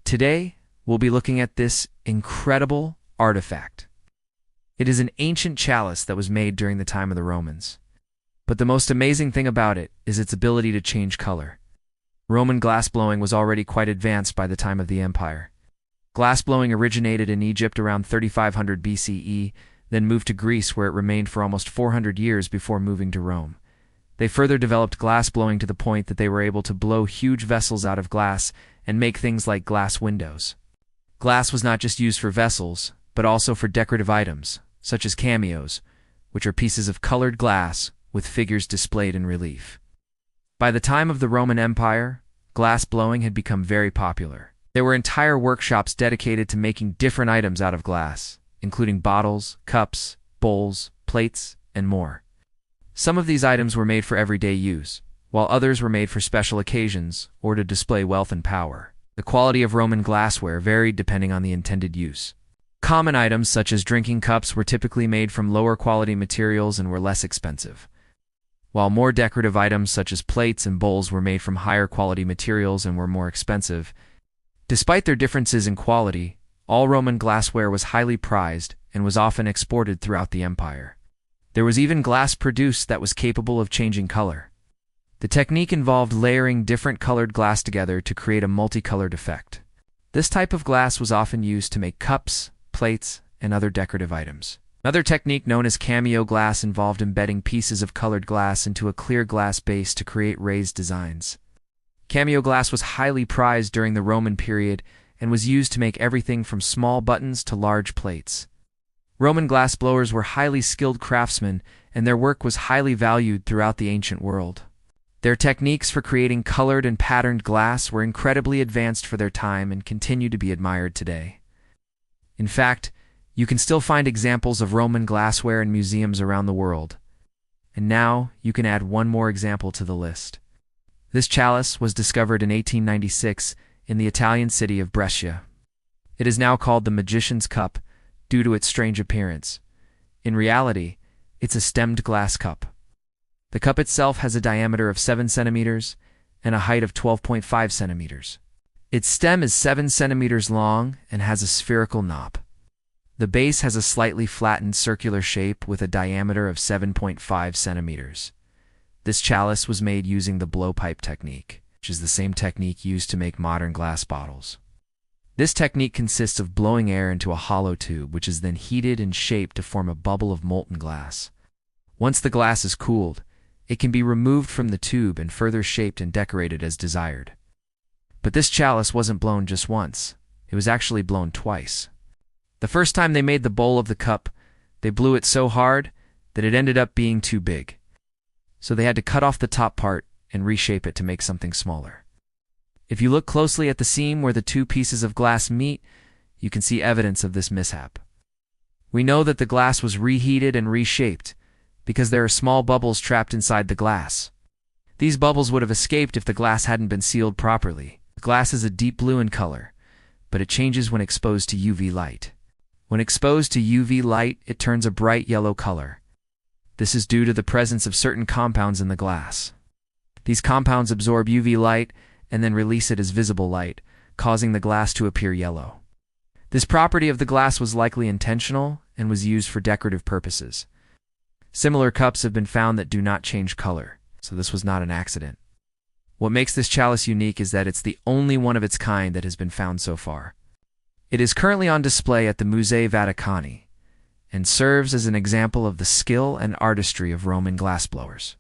Today, we'll be looking at this incredible artifact. It is an ancient chalice that was made during the time of the Romans. But the most amazing thing about it is its ability to change color. Roman glassblowing was already quite advanced by the time of the empire. Glassblowing originated in Egypt around 3500 BCE, then moved to Greece where it remained for almost 400 years before moving to Rome. They further developed glassblowing to the point that they were able to blow huge vessels out of glass and make things like glass windows. Glass was not just used for vessels, but also for decorative items, such as cameos, which are pieces of colored glass with figures displayed in relief. By the time of the Roman Empire, glassblowing had become very popular. There were entire workshops dedicated to making different items out of glass, including bottles, cups, bowls, plates, and more. Some of these items were made for everyday use, while others were made for special occasions or to display wealth and power. The quality of Roman glassware varied depending on the intended use. Common items such as drinking cups were typically made from lower quality materials and were less expensive, while more decorative items such as plates and bowls were made from higher quality materials and were more expensive. Despite their differences in quality, all Roman glassware was highly prized and was often exported throughout the empire. There was even glass produced that was capable of changing color. The technique involved layering different colored glass together to create a multicolored effect. This type of glass was often used to make cups, plates, and other decorative items. Another technique known as cameo glass involved embedding pieces of colored glass into a clear glass base to create raised designs. Cameo glass was highly prized during the Roman period and was used to make everything from small buttons to large plates. Roman glassblowers were highly skilled craftsmen, and their work was highly valued throughout the ancient world. Their techniques for creating colored and patterned glass were incredibly advanced for their time and continue to be admired today. In fact, you can still find examples of Roman glassware in museums around the world. And now, you can add one more example to the list. This chalice was discovered in 1896 in the Italian city of Brescia. It is now called the Magician's Cup due to its strange appearance. In reality, it's a stemmed glass cup. The cup itself has a diameter of 7 centimeters and a height of 12.5 centimeters. Its stem is 7 centimeters long and has a spherical knob. The base has a slightly flattened circular shape with a diameter of 7.5 centimeters. This chalice was made using the blowpipe technique, which is the same technique used to make modern glass bottles. This technique consists of blowing air into a hollow tube, which is then heated and shaped to form a bubble of molten glass. Once the glass is cooled, it can be removed from the tube and further shaped and decorated as desired. But this chalice wasn't blown just once. It was actually blown twice. The first time they made the bowl of the cup, they blew it so hard that it ended up being too big. So they had to cut off the top part and reshape it to make something smaller. If you look closely at the seam where the two pieces of glass meet, you can see evidence of this mishap. We know that the glass was reheated and reshaped because there are small bubbles trapped inside the glass. These bubbles would have escaped if the glass hadn't been sealed properly. The glass is a deep blue in color, but it changes when exposed to UV light. When exposed to UV light, it turns a bright yellow color. This is due to the presence of certain compounds in the glass. These compounds absorb UV light and then release it as visible light, causing the glass to appear yellow. This property of the glass was likely intentional and was used for decorative purposes. Similar cups have been found that do not change color, so this was not an accident. What makes this chalice unique is that it's the only one of its kind that has been found so far. It is currently on display at the Musei Vaticani and serves as an example of the skill and artistry of Roman glassblowers.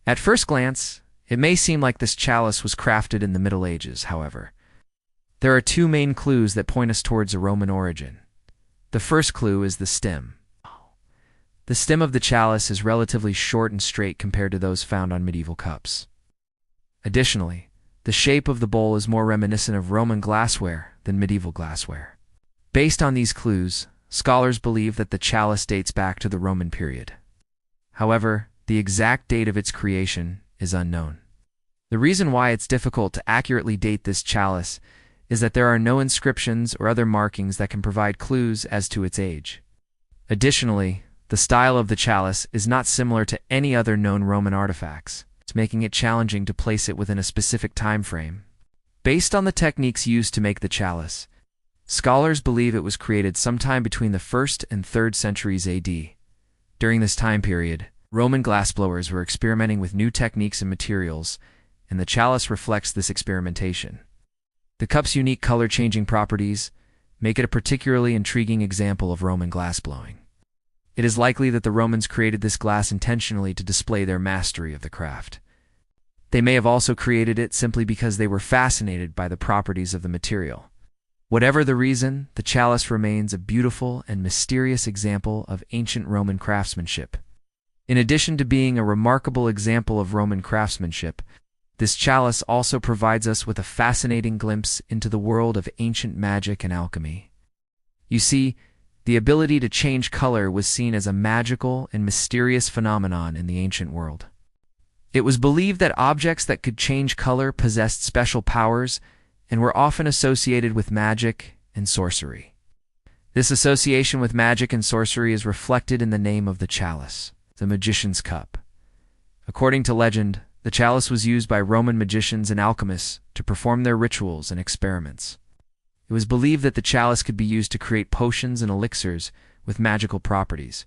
At first glance, it may seem like this chalice was crafted in the Middle Ages, however. There are two main clues that point us towards a Roman origin. The first clue is the stem. The stem of the chalice is relatively short and straight compared to those found on medieval cups. Additionally, the shape of the bowl is more reminiscent of Roman glassware than medieval glassware. Based on these clues, scholars believe that the chalice dates back to the Roman period. However, the exact date of its creation is unknown. The reason why it's difficult to accurately date this chalice is that there are no inscriptions or other markings that can provide clues as to its age. Additionally, the style of the chalice is not similar to any other known Roman artifacts, making it challenging to place it within a specific time frame. Based on the techniques used to make the chalice, scholars believe it was created sometime between the 1st and 3rd centuries AD. During this time period, Roman glassblowers were experimenting with new techniques and materials, and the chalice reflects this experimentation. The cup's unique color-changing properties make it a particularly intriguing example of Roman glassblowing. It is likely that the Romans created this glass intentionally to display their mastery of the craft. They may have also created it simply because they were fascinated by the properties of the material. Whatever the reason, the chalice remains a beautiful and mysterious example of ancient Roman craftsmanship. In addition to being a remarkable example of Roman craftsmanship, this chalice also provides us with a fascinating glimpse into the world of ancient magic and alchemy. You see, the ability to change color was seen as a magical and mysterious phenomenon in the ancient world. It was believed that objects that could change color possessed special powers and were often associated with magic and sorcery. This association with magic and sorcery is reflected in the name of the chalice, the magician's cup. According to legend, the chalice was used by Roman magicians and alchemists to perform their rituals and experiments. It was believed that the chalice could be used to create potions and elixirs with magical properties.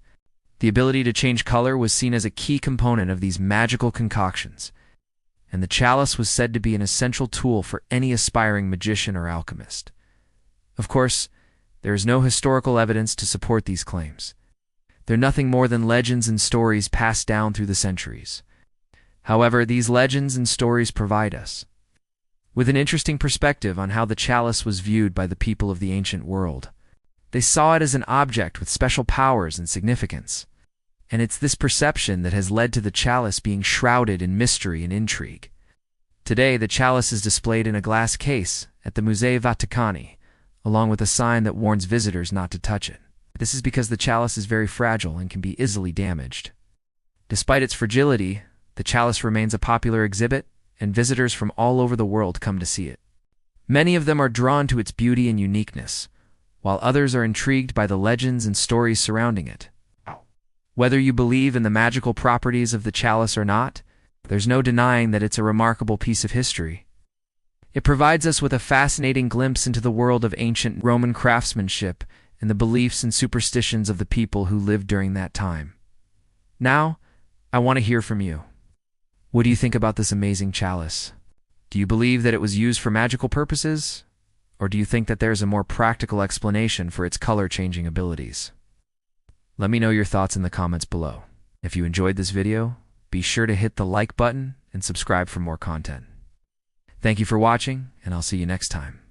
The ability to change color was seen as a key component of these magical concoctions, and the chalice was said to be an essential tool for any aspiring magician or alchemist. Of course, there is no historical evidence to support these claims. They're nothing more than legends and stories passed down through the centuries. However, these legends and stories provide us with an interesting perspective on how the chalice was viewed by the people of the ancient world. They saw it as an object with special powers and significance, and it's this perception that has led to the chalice being shrouded in mystery and intrigue. Today, the chalice is displayed in a glass case at the Musei Vaticani, along with a sign that warns visitors not to touch it. This is because the chalice is very fragile and can be easily damaged. Despite its fragility, the chalice remains a popular exhibit, and visitors from all over the world come to see it. Many of them are drawn to its beauty and uniqueness, while others are intrigued by the legends and stories surrounding it. Whether you believe in the magical properties of the chalice or not, there's no denying that it's a remarkable piece of history. It provides us with a fascinating glimpse into the world of ancient Roman craftsmanship and the beliefs and superstitions of the people who lived during that time. Now, I want to hear from you. What do you think about this amazing chalice? Do you believe that it was used for magical purposes? Or do you think that there's a more practical explanation for its color-changing abilities? Let me know your thoughts in the comments below. If you enjoyed this video, be sure to hit the like button and subscribe for more content. Thank you for watching, and I'll see you next time.